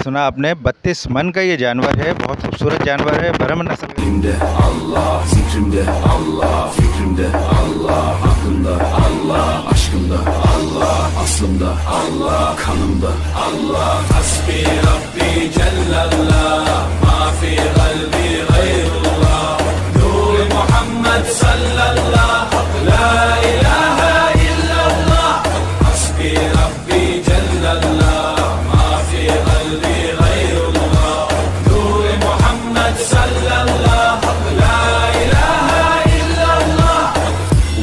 सुना आपने 32 मन का ये जानवर है, बहुत खूबसूरत जानवर है, ब्रह्म नस्ल का। Allah, zikrimde Allah, fikrimde Allah, aklımda Allah, aşkımda Allah, aslımda Allah, kanımda Allah. Hasbi Rabbi Cellallah, ma fi kalbi gayrullah. Nur Muhammed sallallahu, la ilahe illallah. Hasbi Rabbi Cellallah, ma fi kalbi gayrullah. Nur Muhammed sallallahu.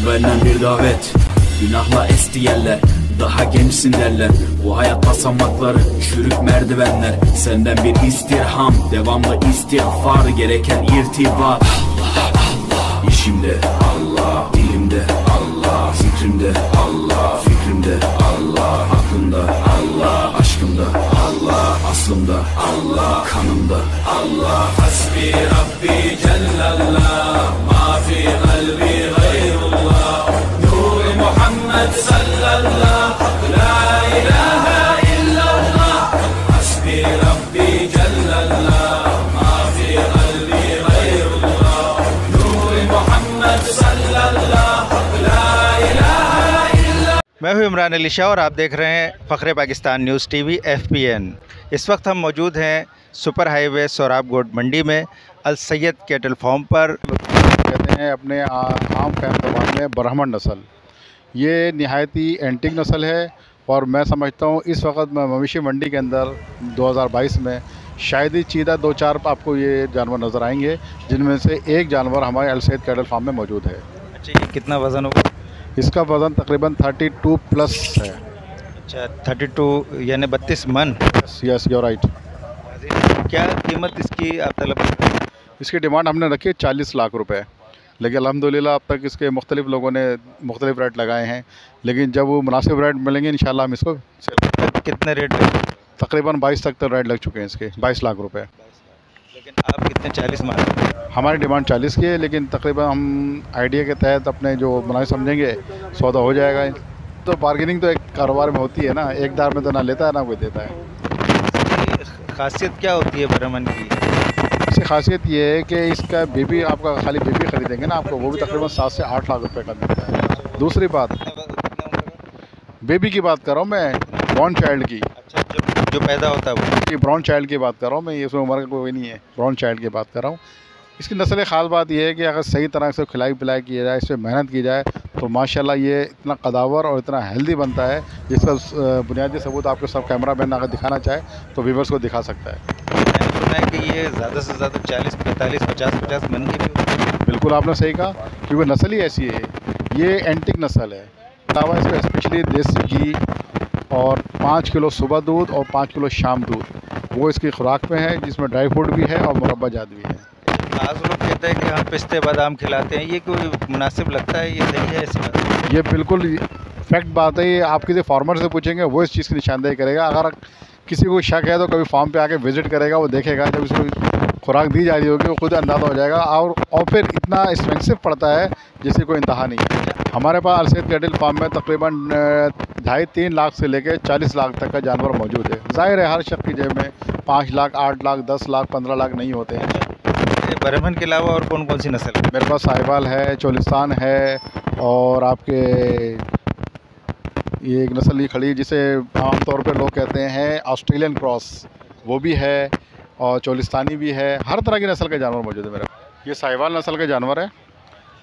Benden bir davet, günahla esti yerler. Daha gençsin derler, bu hayat basamakları, çürük merdivenler. Senden bir istirham, devamlı istiğfar, gereken irtibat. Allah Allah, işimde Allah, dilimde Allah, zikrimde Allah, fikrimde Allah, aklımda Allah, aşkımda Allah, aslımda Allah, kanımda Allah. Hasbi Rabbi Cellallah, ma fi kalbi gayrullah. Nur Muhammed sallallahu, la ilahe illallah. Hasbi Rabbi Cellallah, ma fi kalbi gayrullah. Nur Muhammed sallallahu, la ilahe illallah. मैं हूं इमरान अली शाह और आप देख रहे हैं फ़ख्रे Pakistan news TV FPN। इस वक्त हम मौजूद हैं सुपर हाईवे सोराब गोड मंडी में अल सैयद कैटल फार्म पर। कहते हैं अपने आम ज़बान में ब्राह्मण नस्ल, ये नहायत ही एंटीक नस्ल है। और मैं समझता हूँ इस वक्त मवेशी मंडी के अंदर 2022 में शायद ही चीदा 2-4 आपको ये जानवर नज़र आएंगे, जिनमें से एक जानवर हमारे अल सैयद कैटल फार्म में मौजूद है। अच्छा, ये कितना वज़न होगा? इसका वज़न तकरीबन 32 प्लस है। अच्छा, 32 यानी 32 मन। Yes, you right. क्या कीमत इसकी आप तलब करते हैं? इसकी डिमांड हमने रखी है 40 लाख रुपए, लेकिन अल्हम्दुलिल्लाह अब तक इसके मुख्तलिफ़ लोगों ने मुख्तलिफ़ रेट लगाए हैं, लेकिन जब वो मुनासिब रेट मिलेंगे इंशाल्लाह हम इसको कितने रेट लगे? तकरीबन 22 तक तो रेट लग चुके हैं इसके, 22 लाख रुपए। लेकिन आप कितने 40 मान? हमारी डिमांड 40 की है, लेकिन तकरीबन हम आइडिया के तहत अपने जो मुनासिब समझेंगे सौदा हो जाएगा। तो बार्गेनिंग तो एक कारोबार में होती है ना, एक दार में तो ना लेता है ना कोई देता है। खासियत क्या होती है ब्राह्मण की? इसकी खासियत ये है कि इसका बेबी, आपका खाली बेबी ख़रीदेंगे ना आपको, वो भी तकरीबन 7 से 8 लाख रुपए का मिलता है। दूसरी बात, बेबी की बात कर रहा हूँ मैं, ब्राउन चाइल्ड की। अच्छा, जो पैदा होता है वो? कि ब्राउन चाइल्ड की बात कर रहा हूँ मैं, ये इसमें उम्र का कोई नहीं है, ब्राउन चाइल्ड की बात कर रहा हूँ। इसकी नस्ल ख़ास बात यह है कि अगर सही तरह से खिलाई पिलाई की जाए, इस पर मेहनत की जाए, तो माशाल्लाह ये इतना कदावर और इतना हेल्दी बनता है, जिसका बुनियादी सबूत आपको सब कैमरा मैन अगर दिखाना चाहे तो व्यूवर्स को दिखा सकता है। मैंने सुना है कि ये ज़्यादा से ज़्यादा 40, 45, 50 मन की भी होती है। बिल्कुल आपने सही कहा, क्योंकि नस्ल ही ऐसी है, ये एंटिक नस्ल है। अलावा इसमें स्पेशली देसी घी और 5 किलो सुबह दूध और 5 किलो शाम दूध, वो इसकी खुराक में है, जिसमें ड्राई फ्रूट भी है और मुरब्बा जात भी है। आज लोग कहते हैं कि हम पिस्ते बादाम खिलाते हैं, ये कोई मुनासिब लगता है? ये सही है ऐसी बात? ये बिल्कुल फैक्ट बात है। ये आप किसी फार्मर से पूछेंगे वो इस चीज़ की निशानदेही करेगा। अगर किसी को शक है तो कभी फार्म पे आके विज़िट करेगा, वो देखेगा, जब इसको खुराक दी जा रही होगी वो खुद अंदाज़ा हो जाएगा। और फिर इतना एक्सपेंसिव पड़ता है जिसकी कोई इंतहा नहीं है। हमारे पास अल सैयद कैटल फार्म में तकरीबन 2.5-3 लाख से लेकर 40 लाख तक का जानवर मौजूद है। ज़ाहिर है हर शख्स की जेब में 5 लाख, 8 लाख, 10 लाख, 15 लाख नहीं होते हैं। ब्राह्मण के अलावा और कौन कौन सी नस्ल है? मेरे पास साहिवाल है, चोलिस्तान है, और आपके ये एक नस्ल ये खड़ी जिसे आमतौर पर लोग कहते हैं ऑस्ट्रेलियन क्रॉस, वो भी है, और चोलिस्तानी भी है। हर तरह की नस्ल के जानवर मौजूद है मेरे। ये साहिवाल नस्ल के जानवर है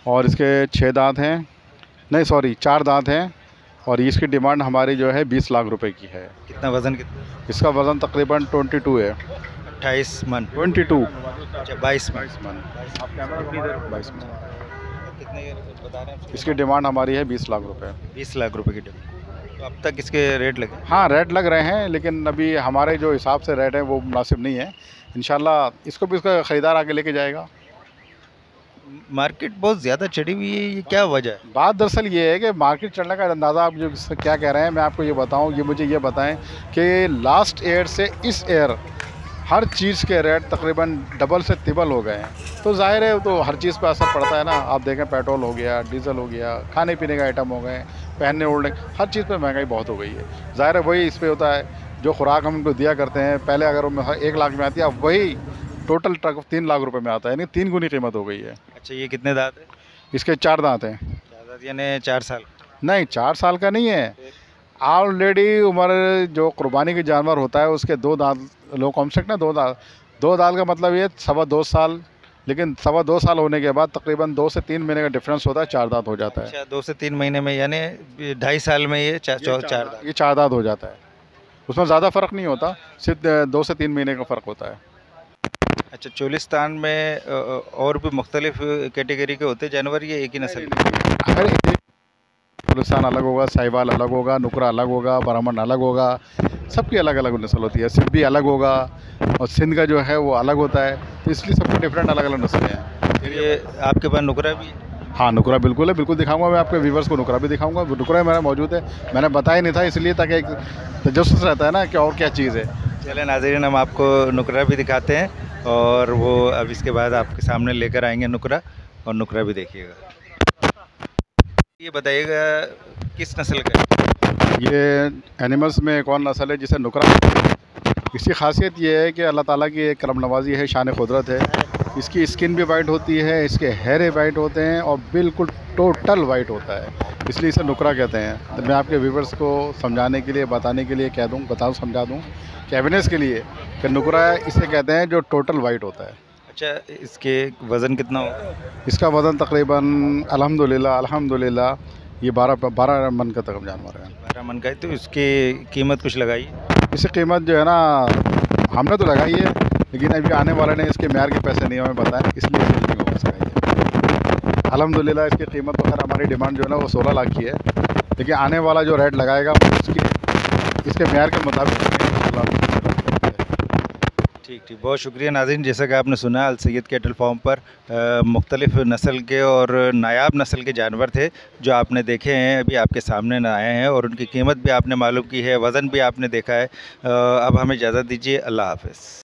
और इसके 6 दांत हैं, नहीं सॉरी 4 दांत हैं, और इसकी डिमांड हमारी जो है 20 लाख रुपए की है। कितना वज़न? कितना? इसका वज़न तकरीबन 22 है। 28 मन? 22। अच्छा, 22 मन। 22 मन। कितने बता रहे हैं? इसकी डिमांड हमारी है 20 लाख रुपए। 20 लाख रुपए की डिमांड। तो अब तक इसके रेट लगे? हाँ, रेट लग रहे हैं, लेकिन अभी हमारे जो हिसाब से रेट है वो मुनासिब नहीं है। इंशाल्लाह इसको भी इसका ख़रीदार आके लेके जाएगा। मार्केट बहुत ज़्यादा चढ़ी हुई है, ये क्या वजह है? बात दरअसल ये है कि मार्केट चढ़ने का अंदाज़ा आप जो क्या कह रहे हैं, मैं आपको ये बताऊं, ये मुझे ये बताएं कि लास्ट ईयर से इस ईयर हर चीज़ के रेट तकरीबन डबल से तिबल हो गए हैं। तो ज़ाहिर है तो हर चीज़ पर असर पड़ता है ना। आप देखें पेट्रोल हो गया, डीजल हो गया, खाने पीने का आइटम हो गए, पहनने ओढ़ने, हर चीज़ पर महंगाई बहुत हो गई है। ज़ाहिर है वही इस पर होता है, जो खुराक हम उनको दिया करते हैं, पहले अगर वो 1 लाख में आती है, अब वही टोटल ट्रक 3 लाख रुपए में आता है, यानी 3 गुनी कीमत हो गई है। अच्छा, ये कितने दांत है? इसके 4 दांत हैं। 4 दांत यानी 4 साल? नहीं, 4 साल का नहीं है, ऑलरेडी उम्र जो कुर्बानी के जानवर होता है उसके 2 दांत लोग कम से कम ना 2 दांत का मतलब ये 2.25 साल, लेकिन 2.25 साल होने के बाद तकरीबन 2 से 3 महीने का डिफरेंस होता है, 4 दांत हो जाता है। अच्छा, 2 से 3 महीने में यानी 2.5 साल में ये 4 दांत? ये 4 दांत हो जाता है, उसमें ज़्यादा फ़र्क नहीं होता, सिर्फ 2 से 3 महीने का फ़र्क होता है। अच्छा, चोलिस्तान में और भी मुख्तलिफ कैटेगरी के होते हैं जानवर, ये एक ही नस्ल के? हर एक चोलिस्तान अलग होगा, साहिवाल अलग होगा, नुकरा अलग होगा, ब्राह्मण अलग होगा, सबकी अलग अलग नस्ल होती है। सिंध भी अलग होगा और सिंध का जो है वो अलग होता है, तो इसलिए सबके डिफरेंट अलग अलग नस्लें हैं। ये आपके पास नुकरा भी है? हाँ, नुकरा बिल्कुल है, बिल्कुल दिखाऊंगा मैं आपके व्यूवर्स को, नुकरा भी दिखाऊंगा। नुकरा मेरा मौजूद है, मैंने बताया नहीं था इसलिए, ताकि एक तजस्सुस रहता है ना कि और क्या चीज़ है। चले नाज़रीन, हम आपको नुकरा भी दिखाते हैं और वो अब इसके बाद आपके सामने लेकर आएंगे नुकरा, और नुकरा भी देखिएगा। ये बताइएगा किस नस्ल का है? ये एनिमल्स में एक और नस्ल है जिसे नुकरा, इसकी खासियत ये है कि अल्लाह ताला की एक करम नवाजी है, शान कुदरत है। इसकी स्किन भी वाइट होती है, इसके हेयर वाइट होते हैं और बिल्कुल टोटल वाइट होता है, इसलिए इसे नुकरा कहते हैं। तो मैं आपके व्यूवर्स को समझाने के लिए, बताने के लिए समझा दूँ कि एविडेंस के लिए कि नुकरा इसे कहते हैं जो टोटल वाइट होता है। अच्छा, इसके वज़न कितना होगा? इसका वज़न तकरीबन अल्हम्दुलिल्लाह ये 12 मन का तक जानवर है। 12 मन का है, तो इसकी कीमत कुछ लगाई? इसकी कीमत जो है ना, हमने तो लगाई है, लेकिन अभी आने वाले ने इसके म्यार के पैसे नहीं हमें बताए, इसलिए नहीं हो सका। अल्हम्दुलिल्लाह इसकी कीमत तो खैर हमारी डिमांड जो है ना वो 16 लाख की है, लेकिन आने वाला जो रेट लगाएगा वो इसके म्यार के मुताबिक। ठीक, बहुत शुक्रिया नाज़रीन। जैसा कि आपने सुना, अल सैयद कैटल फार्म पर मुख्तलिफ़ नस्ल के और नायाब नस्ल के जानवर थे जो आपने देखे हैं, अभी आपके सामने न आए हैं, और उनकी कीमत भी आपने मालूम की है, वज़न भी आपने देखा है। अब हमें इजाज़त दीजिए, अल्लाह हाफ़िज़।